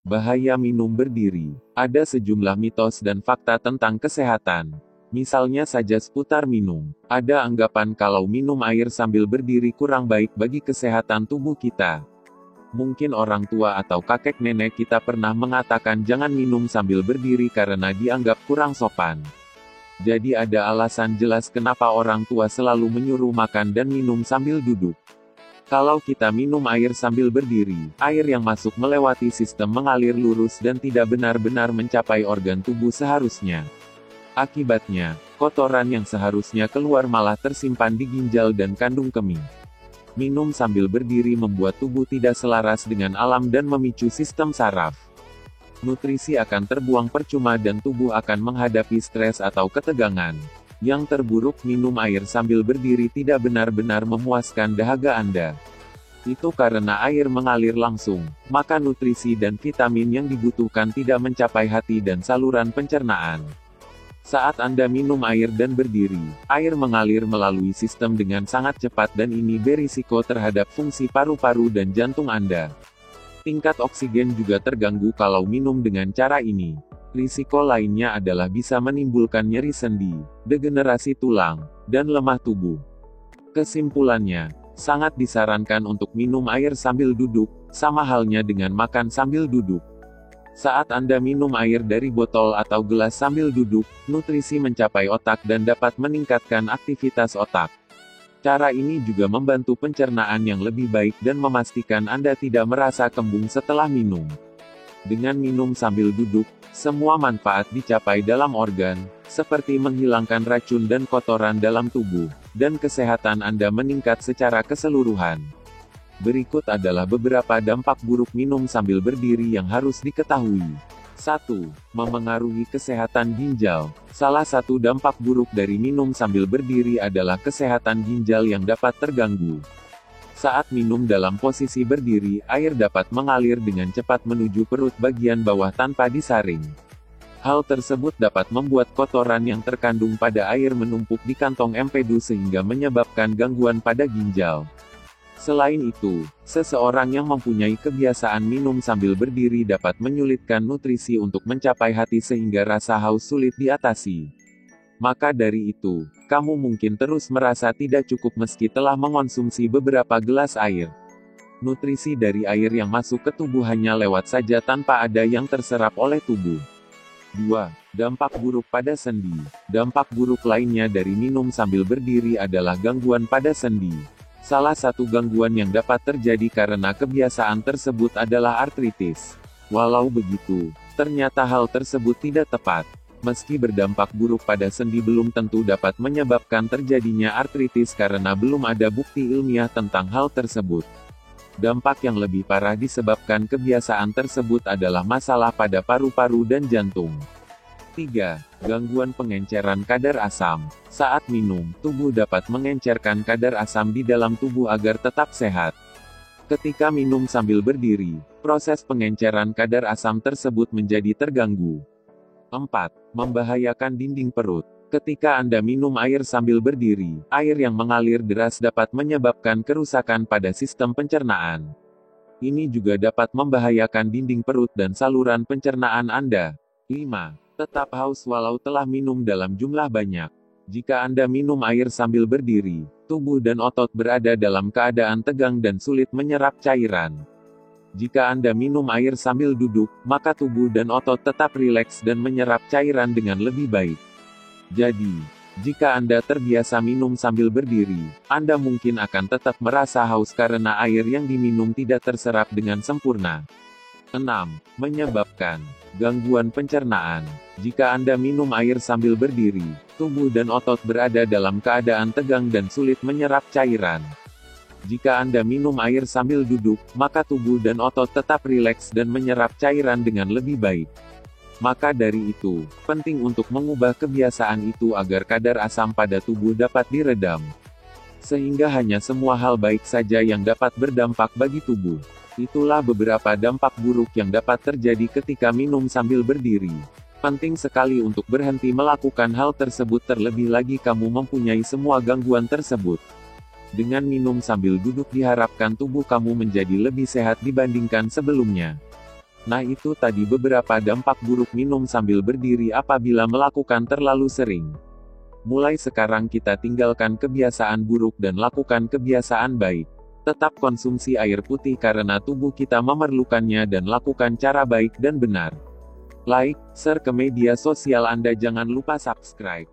Bahaya minum berdiri. Ada sejumlah mitos dan fakta tentang kesehatan. Misalnya saja seputar minum. Ada anggapan kalau minum air sambil berdiri kurang baik bagi kesehatan tubuh kita. Mungkin orang tua atau kakek nenek kita pernah mengatakan jangan minum sambil berdiri karena dianggap kurang sopan. Jadi ada alasan jelas kenapa orang tua selalu menyuruh makan dan minum sambil duduk. Kalau kita minum air sambil berdiri, air yang masuk melewati sistem mengalir lurus dan tidak benar-benar mencapai organ tubuh seharusnya. Akibatnya, kotoran yang seharusnya keluar malah tersimpan di ginjal dan kandung kemih. Minum sambil berdiri membuat tubuh tidak selaras dengan alam dan memicu sistem saraf. Nutrisi akan terbuang percuma dan tubuh akan menghadapi stres atau ketegangan. Yang terburuk, minum air sambil berdiri tidak benar-benar memuaskan dahaga Anda. Itu karena air mengalir langsung, maka nutrisi dan vitamin yang dibutuhkan tidak mencapai hati dan saluran pencernaan. Saat Anda minum air dan berdiri, air mengalir melalui sistem dengan sangat cepat dan ini berisiko terhadap fungsi paru-paru dan jantung Anda. Tingkat oksigen juga terganggu kalau minum dengan cara ini. Risiko lainnya adalah bisa menimbulkan nyeri sendi, degenerasi tulang, dan lemah tubuh. Kesimpulannya, sangat disarankan untuk minum air sambil duduk, sama halnya dengan makan sambil duduk. Saat Anda minum air dari botol atau gelas sambil duduk, nutrisi mencapai otak dan dapat meningkatkan aktivitas otak. Cara ini juga membantu pencernaan yang lebih baik dan memastikan Anda tidak merasa kembung setelah minum. Dengan minum sambil duduk, semua manfaat dicapai dalam organ, seperti menghilangkan racun dan kotoran dalam tubuh, dan kesehatan Anda meningkat secara keseluruhan. Berikut adalah beberapa dampak buruk minum sambil berdiri yang harus diketahui. 1. Memengaruhi kesehatan ginjal. Salah satu dampak buruk dari minum sambil berdiri adalah kesehatan ginjal yang dapat terganggu. Saat minum dalam posisi berdiri, air dapat mengalir dengan cepat menuju perut bagian bawah tanpa disaring. Hal tersebut dapat membuat kotoran yang terkandung pada air menumpuk di kantong empedu sehingga menyebabkan gangguan pada ginjal. Selain itu, seseorang yang mempunyai kebiasaan minum sambil berdiri dapat menyulitkan nutrisi untuk mencapai hati sehingga rasa haus sulit diatasi. Maka dari itu, kamu mungkin terus merasa tidak cukup meski telah mengonsumsi beberapa gelas air. Nutrisi dari air yang masuk ke tubuh hanya lewat saja tanpa ada yang terserap oleh tubuh. 2. Dampak buruk pada sendi. Dampak buruk lainnya dari minum sambil berdiri adalah gangguan pada sendi. Salah satu gangguan yang dapat terjadi karena kebiasaan tersebut adalah artritis. Walau begitu, ternyata hal tersebut tidak tepat. Meski berdampak buruk pada sendi belum tentu dapat menyebabkan terjadinya artritis karena belum ada bukti ilmiah tentang hal tersebut. Dampak yang lebih parah disebabkan kebiasaan tersebut adalah masalah pada paru-paru dan jantung. 3. Gangguan pengenceran kadar asam. Saat minum, tubuh dapat mengencerkan kadar asam di dalam tubuh agar tetap sehat. Ketika minum sambil berdiri, proses pengenceran kadar asam tersebut menjadi terganggu. 4. Membahayakan dinding perut. Ketika Anda minum air sambil berdiri, air yang mengalir deras dapat menyebabkan kerusakan pada sistem pencernaan. Ini juga dapat membahayakan dinding perut dan saluran pencernaan Anda. 5. Tetap haus walau telah minum dalam jumlah banyak. Jika Anda minum air sambil berdiri, tubuh dan otot berada dalam keadaan tegang dan sulit menyerap cairan. Jika Anda minum air sambil duduk, maka tubuh dan otot tetap rileks dan menyerap cairan dengan lebih baik. Jadi, jika Anda terbiasa minum sambil berdiri, Anda mungkin akan tetap merasa haus karena air yang diminum tidak terserap dengan sempurna. 6. Menyebabkan gangguan pencernaan. Jika Anda minum air sambil berdiri, tubuh dan otot berada dalam keadaan tegang dan sulit menyerap cairan. Jika Anda minum air sambil duduk, maka tubuh dan otot tetap rileks dan menyerap cairan dengan lebih baik. Maka dari itu, penting untuk mengubah kebiasaan itu agar kadar asam pada tubuh dapat diredam. Sehingga hanya semua hal baik saja yang dapat berdampak bagi tubuh. Itulah beberapa dampak buruk yang dapat terjadi ketika minum sambil berdiri. Penting sekali untuk berhenti melakukan hal tersebut terlebih lagi kamu mempunyai semua gangguan tersebut. Dengan minum sambil duduk diharapkan tubuh kamu menjadi lebih sehat dibandingkan sebelumnya. Nah itu tadi beberapa dampak buruk minum sambil berdiri apabila melakukan terlalu sering. Mulai sekarang kita tinggalkan kebiasaan buruk dan lakukan kebiasaan baik. Tetap konsumsi air putih karena tubuh kita memerlukannya dan lakukan cara baik dan benar. Like, share ke media sosial Anda, jangan lupa subscribe.